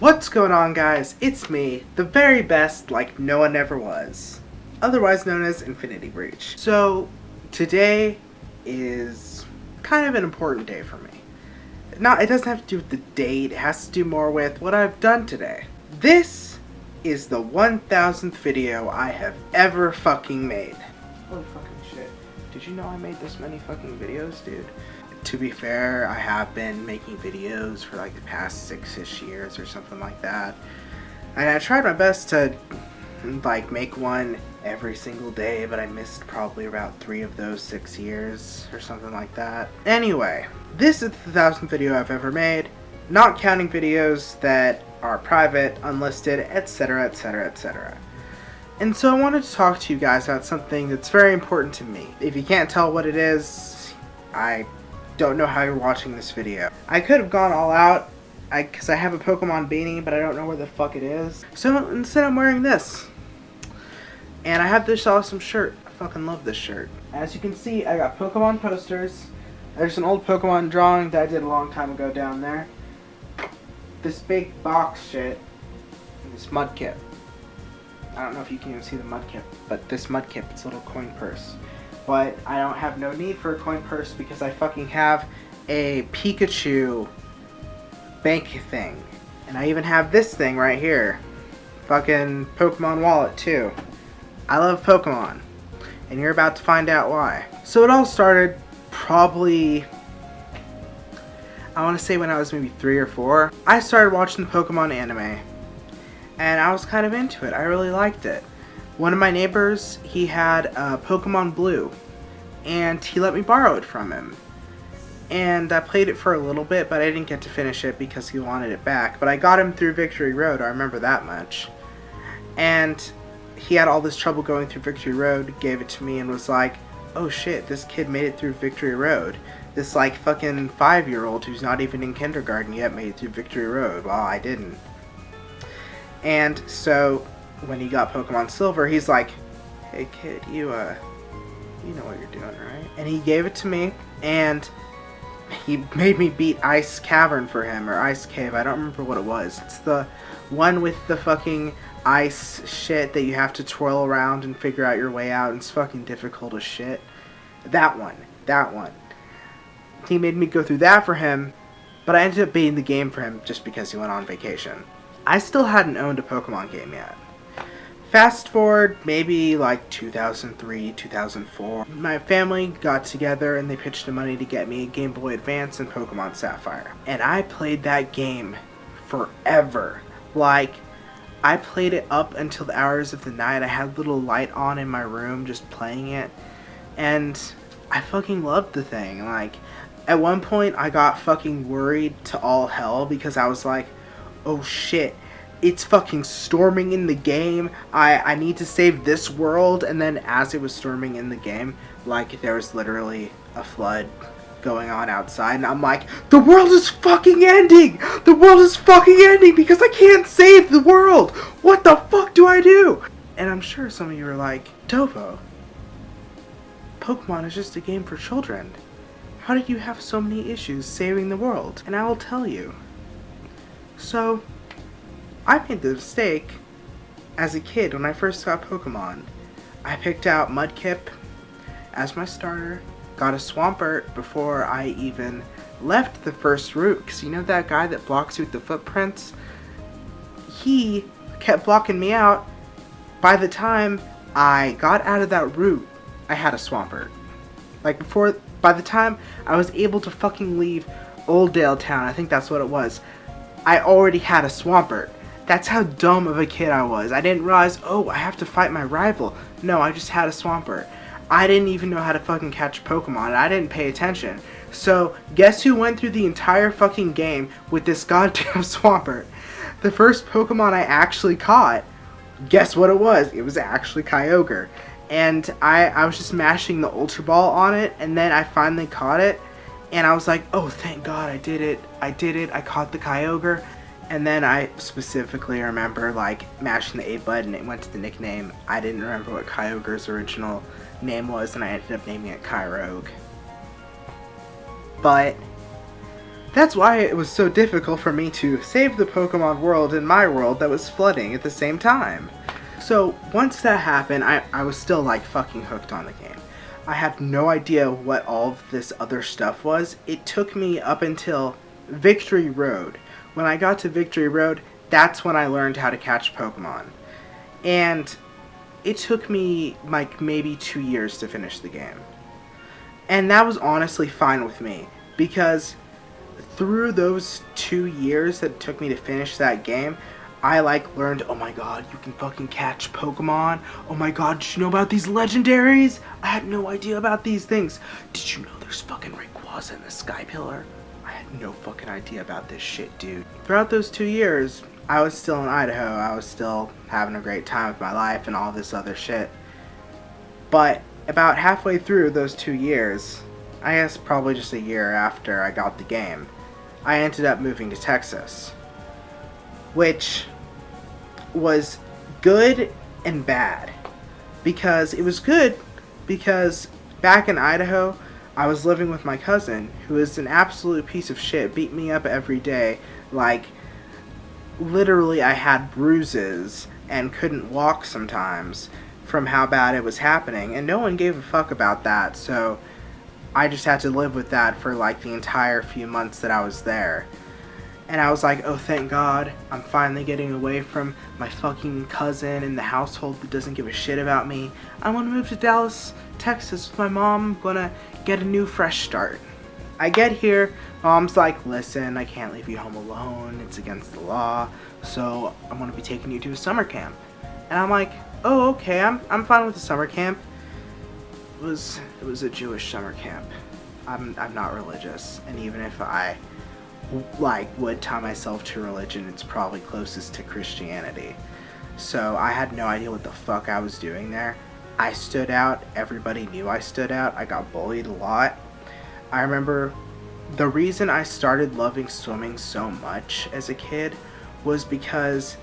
What's going on, guys? It's me, the very best like no one ever was, otherwise known as InfinityBreach. So today is kind of an important day for me. It doesn't have to do with the date, it has to do more with what I've done today. This is the 1000th video I have ever fucking made. Holy fucking shit. Did you know I made this many fucking videos, dude? To be fair, I have been making videos for like the past 6-ish years or something like that. And I tried my best to like make one every single day, but I missed probably about 3 of those 6 years or something like that. Anyway, this is the 1000th video I've ever made, not counting videos that are private, unlisted, etc, etc, etc. And so I wanted to talk to you guys about something that's very important to me. If you can't tell what it is, I don't know how you're watching this video. I could have gone all out, because I have a Pokemon beanie, but I don't know where the fuck it is. So instead I'm wearing this. And I have this awesome shirt. I fucking love this shirt. As you can see, I got Pokemon posters. There's an old Pokemon drawing that I did a long time ago down there. This big box shit. And this Mudkip. I don't know if you can even see the Mudkip, but this Mudkip, it's a little coin purse. But I don't have no need for a coin purse because I fucking have a Pikachu bank thing. And I even have this thing right here. Fucking Pokemon wallet too. I love Pokemon. And you're about to find out why. So it all started probably, I want to say when I was maybe 3 or 4. I started watching the Pokemon anime. And I was kind of into it. I really liked it. One of my neighbors, he had Pokemon Blue, and he let me borrow it from him. And I played it for a little bit, but I didn't get to finish it because he wanted it back. But I got him through Victory Road, I remember that much. And he had all this trouble going through Victory Road, gave it to me and was like, oh shit, this kid made it through Victory Road. This like fucking 5-year-old who's not even in kindergarten yet made it through Victory Road. Well, I didn't. And so when he got Pokemon Silver, he's like, hey kid, you know what you're doing, right? And he gave it to me, and he made me beat Ice Cavern for him, or Ice Cave, I don't remember what it was. It's the one with the fucking ice shit that you have to twirl around and figure out your way out, and it's fucking difficult as shit. That one. He made me go through that for him, but I ended up beating the game for him just because he went on vacation. I still hadn't owned a Pokemon game yet. Fast forward maybe like 2003, 2004. My family got together and they pitched the money to get me a Game Boy Advance and Pokemon Sapphire. And I played that game forever. Like, I played it up until the hours of the night. I had a little light on in my room just playing it. And I fucking loved the thing. Like, at one point I got fucking worried to all hell because I was like, oh shit, it's fucking storming in the game. I need to save this world. And then as it was storming in the game, like there was literally a flood going on outside. And I'm like, the world is fucking ending! The world is fucking ending because I can't save the world! What the fuck do I do? And I'm sure some of you are like, Dovo, Pokemon is just a game for children. How did you have so many issues saving the world? And I will tell you. So, I made the mistake as a kid when I first got Pokemon. I picked out Mudkip as my starter, got a Swampert before I even left the first route, because you know that guy that blocks you with the footprints? He kept blocking me out. By the time I got out of that route, I had a Swampert. By the time I was able to fucking leave Oldale Town, I think that's what it was, I already had a Swampert. That's how dumb of a kid I was. I didn't realize, oh, I have to fight my rival. No, I just had a Swampert. I didn't even know how to fucking catch Pokemon, and I didn't pay attention. So, guess who went through the entire fucking game with this goddamn Swampert? The first Pokemon I actually caught, guess what it was? It was actually Kyogre. And I was just mashing the Ultra Ball on it, and then I finally caught it. And I was like, oh, thank God, I did it. I caught the Kyogre. And then I specifically remember, like, mashing the A button, it went to the nickname. I didn't remember what Kyogre's original name was, and I ended up naming it Kyrogue. But That's why it was so difficult for me to save the Pokemon world in my world that was flooding at the same time. So once that happened, I was still like fucking hooked on the game. I had no idea what all of this other stuff was. It took me up until Victory Road. When I got to Victory Road, that's when I learned how to catch Pokemon. And it took me like maybe 2 years to finish the game. And that was honestly fine with me, because through those 2 years that it took me to finish that game, I like learned, oh my god, you can fucking catch Pokemon. Oh my god, did you know about these legendaries? I had no idea about these things. Did you know there's fucking Rayquaza in the Sky Pillar? I had no fucking idea about this shit, dude. Throughout those 2 years, I was still in Idaho. I was still having a great time with my life and all this other shit. But about halfway through those 2 years, I guess probably just a year after I got the game, I ended up moving to Texas. Which was good and bad. Because it was good because back in Idaho, I was living with my cousin, who is an absolute piece of shit, beat me up every day. Like, literally I had bruises and couldn't walk sometimes from how bad it was happening, and no one gave a fuck about that, so I just had to live with that for like the entire few months that I was there. And I was like, oh thank god, I'm finally getting away from my fucking cousin and the household that doesn't give a shit about me. I want to move to Dallas, Texas with my mom. I'm gonna get a new fresh start. I get here, mom's like, listen, I can't leave you home alone, it's against the law, so I'm gonna be taking you to a summer camp. And I'm like, oh okay, I'm fine with the summer camp. It was a Jewish summer camp. I'm not religious, and even if I would tie myself to religion, it's probably closest to Christianity. So I had no idea what the fuck I was doing there. I stood out, everybody knew I stood out, I got bullied a lot. I remember the reason I started loving swimming so much as a kid was because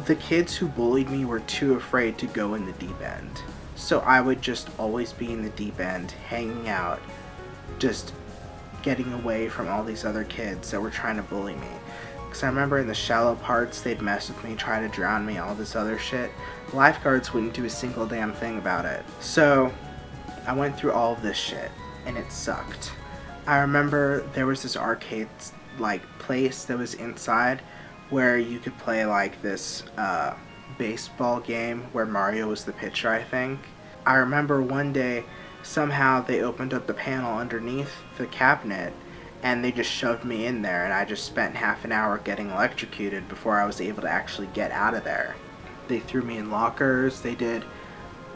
the kids who bullied me were too afraid to go in the deep end. So I would just always be in the deep end, hanging out, just getting away from all these other kids that were trying to bully me. Because I remember in the shallow parts, they'd mess with me, try to drown me, all this other shit. Lifeguards wouldn't do a single damn thing about it. So I went through all of this shit, and it sucked. I remember there was this arcade place that was inside where you could play like this baseball game where Mario was the pitcher, I think. I remember one day somehow they opened up the panel underneath the cabinet and they just shoved me in there, and I just spent half an hour getting electrocuted before I was able to actually get out of there. They threw me in lockers, they did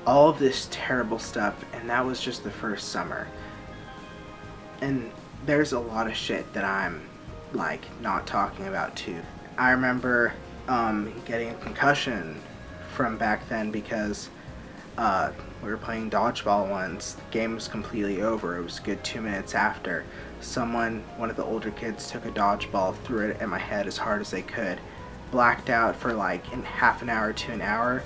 all of this terrible stuff, and that was just the first summer. And there's a lot of shit that I'm like not talking about too. I remember getting a concussion from back then because we were playing dodgeball once. The game was completely over. It was a good 2 minutes after. One of the older kids took a dodgeball, threw it at my head as hard as they could. Blacked out for like in half an hour to an hour.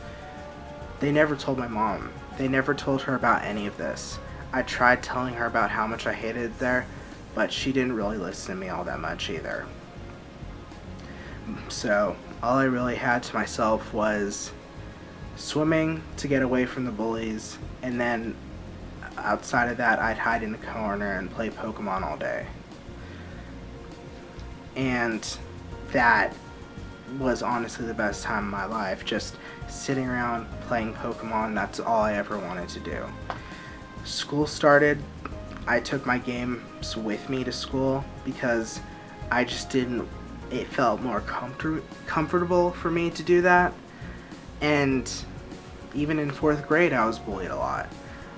They never told my mom. They never told her about any of this. I tried telling her about how much I hated it there, but she didn't really listen to me all that much either. So all I really had to myself was swimming to get away from the bullies, and then outside of that I'd hide in a corner and play Pokemon all day. And that was honestly the best time of my life, just sitting around playing Pokemon. That's all I ever wanted to do. School started. I took my games with me to school because I just didn't, it felt more comfortable for me to do that. And even in 4th grade I was bullied a lot.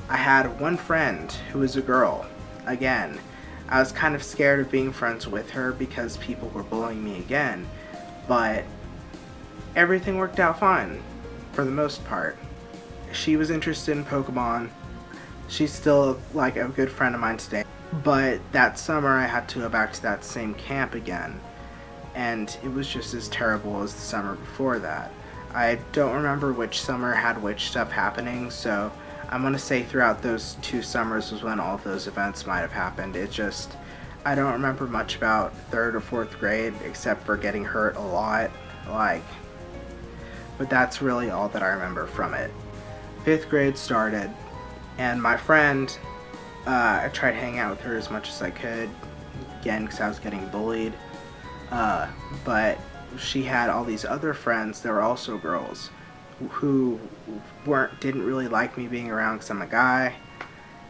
I had one friend who was a girl. Again, I was kind of scared of being friends with her because people were bullying me again, but everything worked out fine for the most part. She was interested in Pokemon. She's still like a good friend of mine today. But that summer I had to go back to that same camp again, and it was just as terrible as the summer before that. I don't remember which summer had which stuff happening, so I'm gonna say throughout those 2 summers was when all of those events might have happened. I don't remember much about 3rd or 4th grade except for getting hurt a lot, like, but that's really all that I remember from it. 5th grade started, and my friend, I tried hanging out with her as much as I could, again, because I was getting bullied, but she had all these other friends that were also girls who didn't really like me being around because I'm a guy,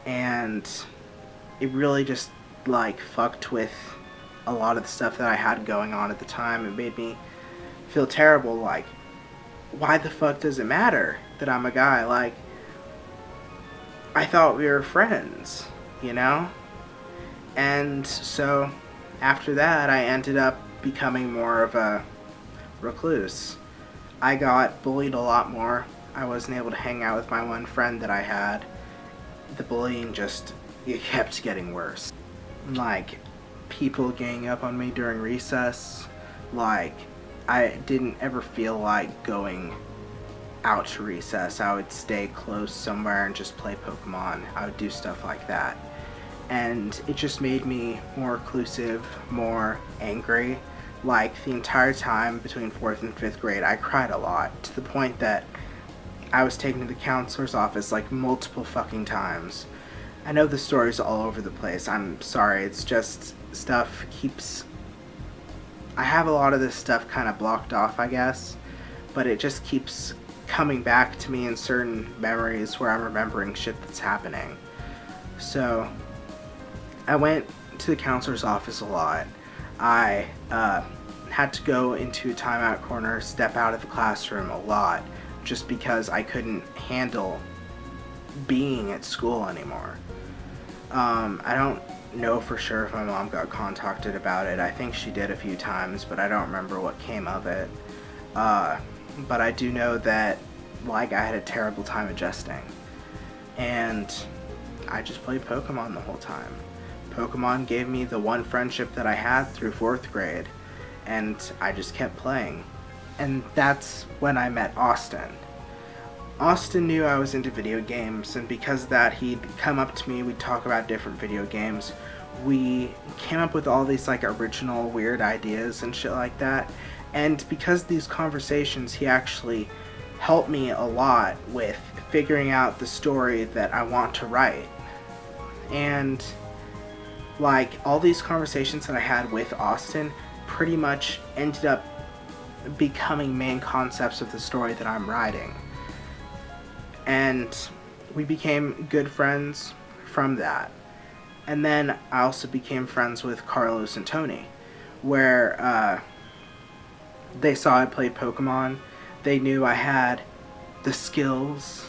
and it really just like fucked with a lot of the stuff that I had going on at the time. It made me feel terrible, like, why the fuck does it matter that I'm a guy? Like, I thought we were friends, you know? And so after that I ended up becoming more of a recluse. I got bullied a lot more. I wasn't able to hang out with my one friend that I had. The bullying it kept getting worse. Like, people ganging up on me during recess. Like, I didn't ever feel like going out to recess. I would stay close somewhere and just play Pokemon. I would do stuff like that. And it just made me more reclusive, more angry. Like, the entire time between 4th and 5th grade, I cried a lot, to the point that I was taken to the counselor's office like multiple fucking times. I know the story's all over the place. I'm sorry, it's just stuff keeps... I have a lot of this stuff kind of blocked off, I guess, but it just keeps coming back to me in certain memories where I'm remembering shit that's happening. So, I went to the counselor's office a lot. I had to go into a timeout corner, step out of the classroom a lot, just because I couldn't handle being at school anymore. I don't know for sure if my mom got contacted about it. I think she did a few times, but I don't remember what came of it. But I do know that, like, I had a terrible time adjusting. And I just played Pokemon the whole time. Pokemon gave me the one friendship that I had through 4th grade, and I just kept playing. And that's when I met Austin. Austin knew I was into video games, and because of that, he'd come up to me, we'd talk about different video games. We came up with all these, like, original weird ideas and shit like that. And because of these conversations, he actually helped me a lot with figuring out the story that I want to write. And, like, all these conversations that I had with Austin pretty much ended up becoming main concepts of the story that I'm writing. And we became good friends from that. And then I also became friends with Carlos and Tony, where they saw I played Pokemon. They knew I had the skills,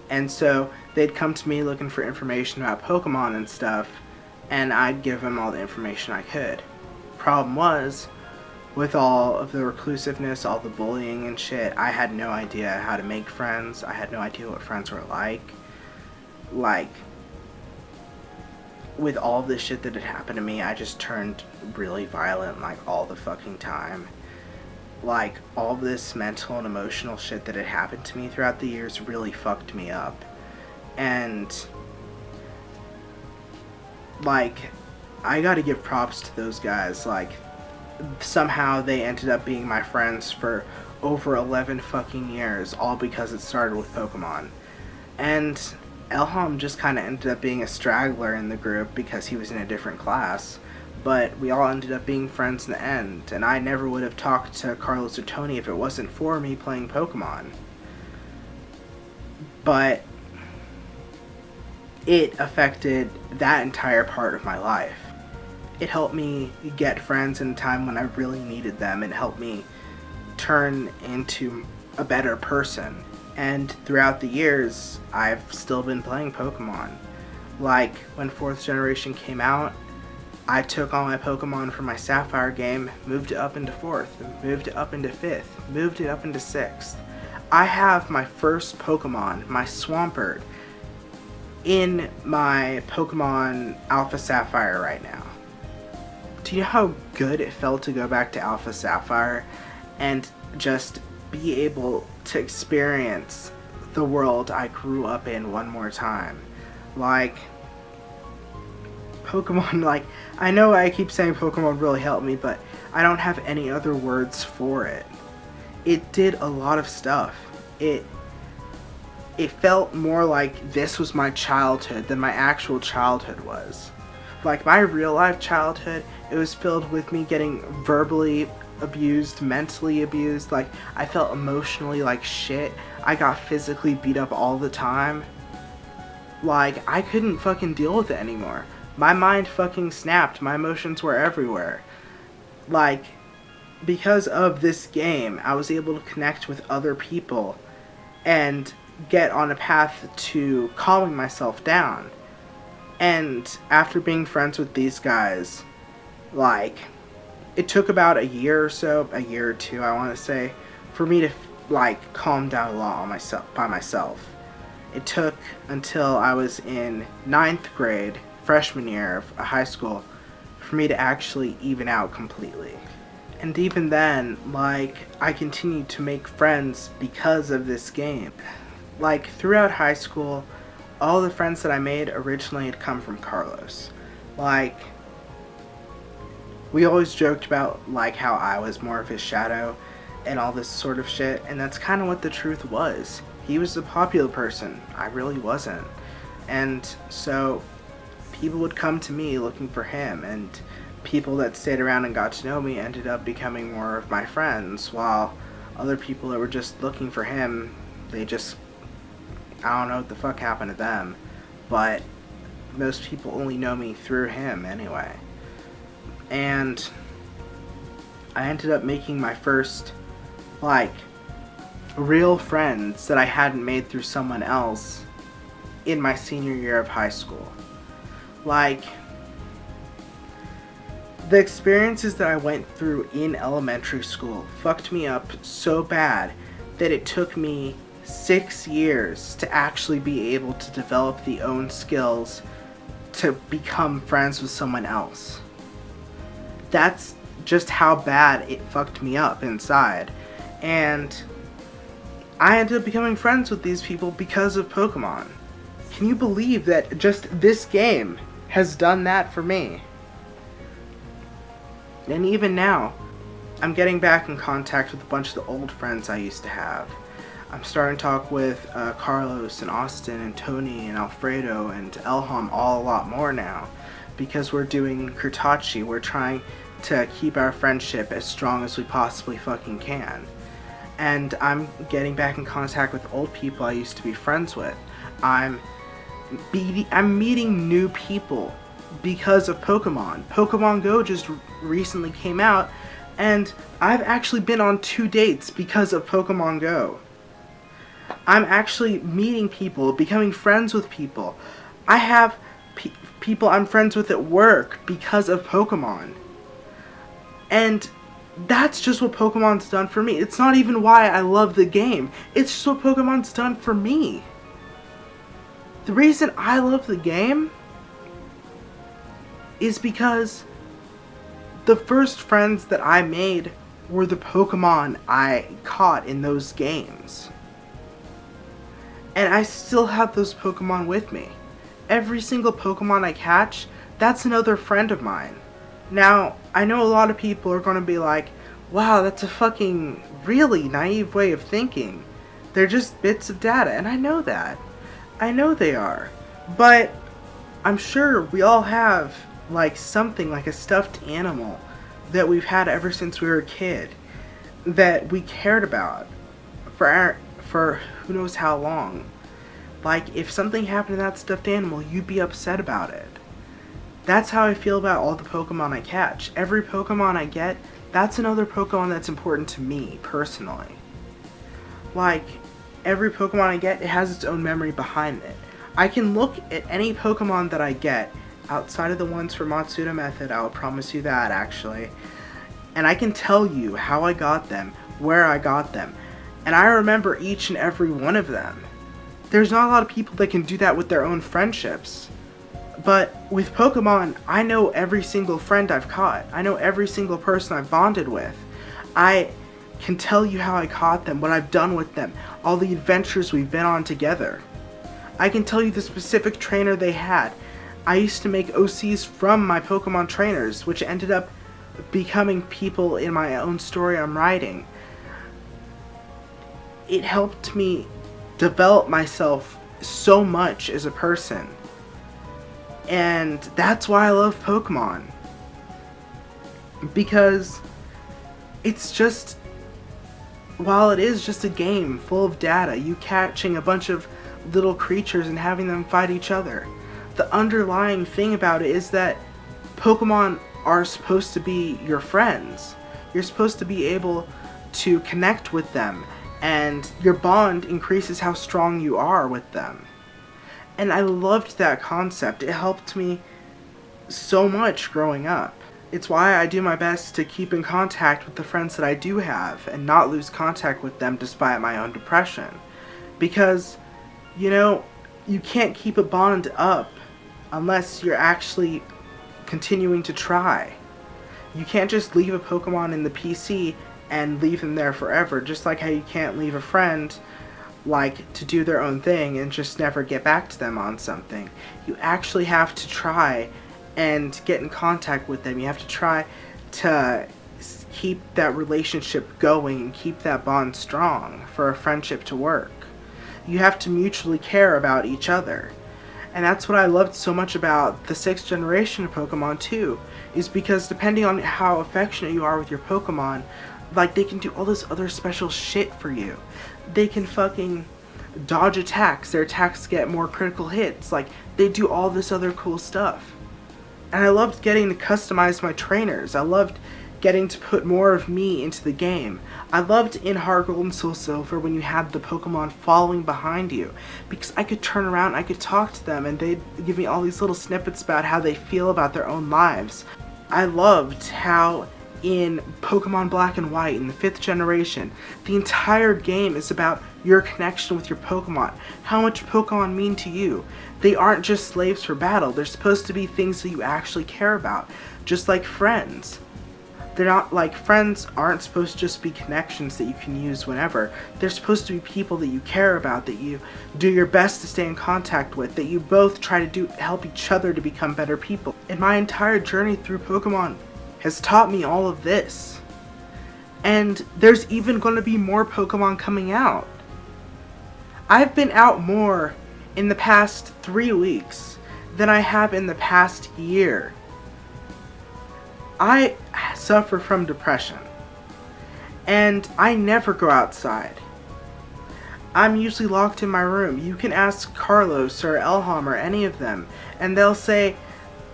and so they'd come to me looking for information about Pokemon and stuff, and I'd give them all the information I could. Problem was, with all of the reclusiveness, all the bullying and shit, I had no idea how to make friends. I had no idea what friends were like. Like, with all this shit that had happened to me, I just turned really violent, like, all the fucking time. Like, all this mental and emotional shit that had happened to me throughout the years really fucked me up. And, like, I gotta give props to those guys. Like, somehow they ended up being my friends for over 11 fucking years, all because it started with Pokemon. And Elham just kind of ended up being a straggler in the group because he was in a different class, but we all ended up being friends in the end, and I never would have talked to Carlos or Tony if it wasn't for me playing Pokemon. But it affected that entire part of my life. It helped me get friends in a time when I really needed them. It helped me turn into a better person. And throughout the years, I've still been playing Pokemon. Like, when 4th generation came out, I took all my Pokemon from my Sapphire game, moved it up into 4th, moved it up into 5th, moved it up into 6th. I have my first Pokemon, my Swampert, in my Pokemon Alpha Sapphire right now. Do you know how good it felt to go back to Alpha Sapphire and just be able to experience the world I grew up in one more time? Like, Pokemon, like, I know I keep saying Pokemon really helped me, but I don't have any other words for it. It did a lot of stuff. It felt more like this was my childhood than my actual childhood was. Like, my real life childhood, it was filled with me getting verbally abused, mentally abused. Like, I felt emotionally like shit. I got physically beat up all the time. Like, I couldn't fucking deal with it anymore. My mind fucking snapped. My emotions were everywhere. Like, because of this game, I was able to connect with other people and get on a path to calming myself down. And after being friends with these guys, like, it took about a year or so, a year or two, I want to say, for me to, like, calm down a lot by myself. It took until I was in 9th grade, freshman year of high school, for me to actually even out completely. And even then, like, I continued to make friends because of this game. Like, throughout high school, all the friends that I made originally had come from Carlos. Like, we always joked about, like, how I was more of his shadow and all this sort of shit, and that's kind of what the truth was. He was the popular person. I really wasn't. And so people would come to me looking for him, and people that stayed around and got to know me ended up becoming more of my friends, while other people that were just looking for him, they just, I don't know what the fuck happened to them, but most people only know me through him anyway. And I ended up making my first, like, real friends that I hadn't made through someone else in my senior year of high school. Like, the experiences that I went through in elementary school fucked me up so bad that it took me 6 years to actually be able to develop the own skills to become friends with someone else. That's just how bad it fucked me up inside. And I ended up becoming friends with these people because of Pokemon. Can you believe that just this game has done that for me? And even now, I'm getting back in contact with a bunch of the old friends I used to have. I'm starting to talk with Carlos and Austin and Tony and Alfredo and Elham all a lot more now, because we're doing Kurtachi. We're trying to keep our friendship as strong as we possibly fucking can. And I'm getting back in contact with old people I used to be friends with. I'm meeting new people because of Pokemon. Pokemon Go just recently came out, and I've actually been on 2 dates because of Pokemon Go. I'm actually meeting people, becoming friends with people. I have people I'm friends with at work because of Pokemon. And that's just what Pokemon's done for me. It's not even why I love the game. It's just what Pokemon's done for me. The reason I love the game is because the first friends that I made were the Pokemon I caught in those games. And I still have those Pokemon with me. Every single Pokemon I catch, that's another friend of mine. Now, I know a lot of people are going to be like, wow, that's a fucking really naive way of thinking. They're just bits of data, and I know that. I know they are. But I'm sure we all have, like, something like a stuffed animal that we've had ever since we were a kid that we cared about for who knows how long. Like, if something happened to that stuffed animal, you'd be upset about it. That's how I feel about all the Pokemon I catch. Every Pokemon I get, that's another Pokemon that's important to me, personally. Like, every Pokemon I get, it has its own memory behind it. I can look at any Pokemon that I get, outside of the ones for Matsuda Method, I'll promise you that, actually. And I can tell you how I got them, where I got them. And I remember each and every one of them. There's not a lot of people that can do that with their own friendships. But with Pokemon, I know every single friend I've caught. I know every single person I've bonded with. I can tell you how I caught them, what I've done with them, all the adventures we've been on together. I can tell you the specific trainer they had. I used to make OCs from my Pokemon trainers, which ended up becoming people in my own story I'm writing. It helped me develop myself so much as a person. And that's why I love Pokemon. Because it's just, while it is just a game full of data, you catching a bunch of little creatures and having them fight each other, the underlying thing about it is that Pokemon are supposed to be your friends. You're supposed to be able to connect with them, and your bond increases how strong you are with them. And I loved that concept. It helped me so much growing up. It's why I do my best to keep in contact with the friends that I do have and not lose contact with them despite my own depression. Because, you know, you can't keep a bond up unless you're actually continuing to try. You can't just leave a Pokemon in the PC and leave them there forever, just like how you can't leave a friend like to do their own thing and just never get back to them on something. You actually have to try and get in contact with them. You have to try to keep that relationship going and keep that bond strong for a friendship to work. You have to mutually care about each other. And that's what I loved so much about the 6th generation of Pokemon too, is because depending on how affectionate you are with your Pokemon, like, they can do all this other special shit for you. They can fucking dodge attacks. Their attacks get more critical hits. Like, they do all this other cool stuff. And I loved getting to customize my trainers. I loved getting to put more of me into the game. I loved in Heart Gold and Soul Silver when you had the Pokemon following behind you, because I could turn around, I could talk to them, and they'd give me all these little snippets about how they feel about their own lives. I loved how in Pokemon Black and White in the 5th generation, the entire game is about your connection with your Pokemon. How much Pokemon mean to you. They aren't just slaves for battle. They're supposed to be things that you actually care about. Just like friends. They're not like, friends aren't supposed to just be connections that you can use whenever. They're supposed to be people that you care about, that you do your best to stay in contact with, that you both try to help each other to become better people. And my entire journey through Pokemon has taught me all of this. And there's even going to be more Pokemon coming out. I've been out more in the past 3 weeks than I have in the past year. I suffer from depression, and I never go outside. I'm usually locked in my room. You can ask Carlos or Elham or any of them, and they'll say,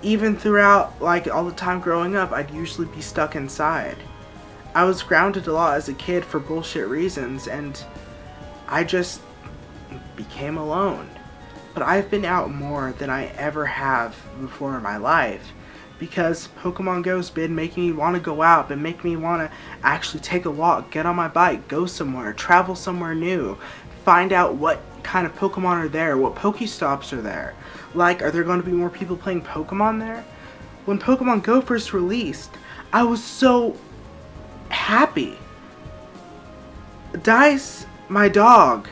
even throughout, like, all the time growing up, I'd usually be stuck inside. I was grounded a lot as a kid for bullshit reasons, and I just became alone. But I've been out more than I ever have before in my life, because Pokemon Go's been making me want to go out, been making me want to actually take a walk, get on my bike, go somewhere, travel somewhere new, find out what kind of Pokemon are there, what Pokestops are there. Like, are there going to be more people playing Pokemon there? When Pokemon Go first released, I was so happy. Dice, my dog,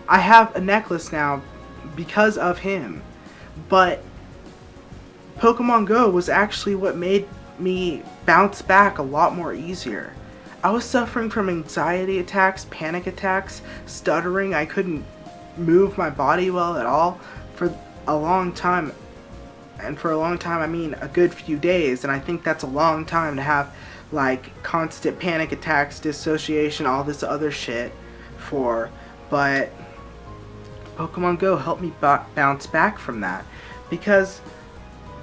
I have a necklace now because of him, but Pokemon Go was actually what made me bounce back a lot more easier. I was suffering from anxiety attacks, panic attacks, stuttering. I couldn't move my body well at all for a long time. And for a long time, I mean a good few days. And I think that's a long time to have, like, constant panic attacks, dissociation, all this other shit for. But Pokemon Go helped me bounce back from that. Because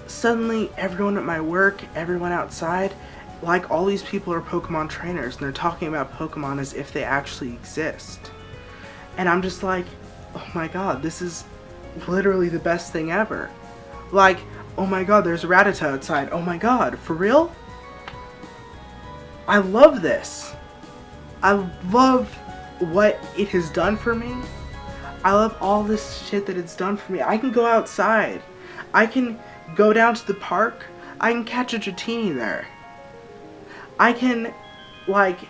suddenly everyone at my work, everyone outside, like, all these people are Pokemon trainers, and they're talking about Pokemon as if they actually exist. And I'm just like, oh my god, this is literally the best thing ever. Like, oh my god, there's Rattata outside. Oh my god, for real? I love this. I love what it has done for me. I love all this shit that it's done for me. I can go outside. I can go down to the park. I can catch a Dratini there. I can, like,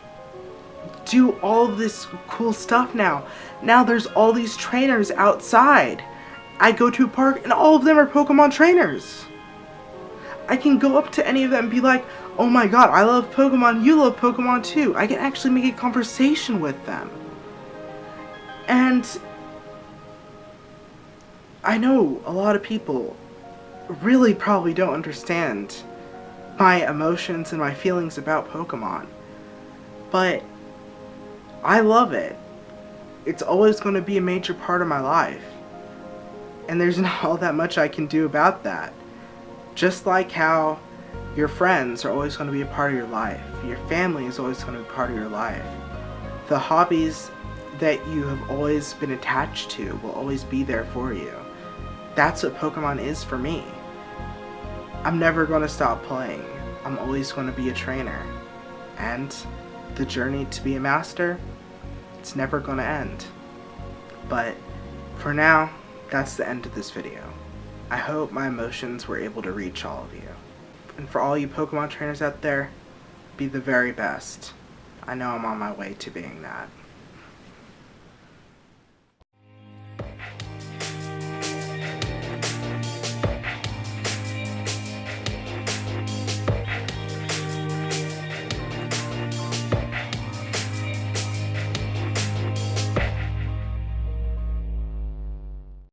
do all of this cool stuff now. Now there's all these trainers outside. I go to a park and all of them are Pokemon trainers. I can go up to any of them and be like, oh my god, I love Pokemon, you love Pokemon too. I can actually make a conversation with them. And I know a lot of people really probably don't understand my emotions and my feelings about Pokemon. But I love it. It's always going to be a major part of my life. And there's not all that much I can do about that. Just like how your friends are always going to be a part of your life. Your family is always going to be part of your life. The hobbies that you have always been attached to will always be there for you. That's what Pokemon is for me. I'm never going to stop playing. I'm always going to be a trainer. And the journey to be a master, it's never going to end. But for now, that's the end of this video. I hope my emotions were able to reach all of you. And for all you Pokemon trainers out there, be the very best. I know I'm on my way to being that.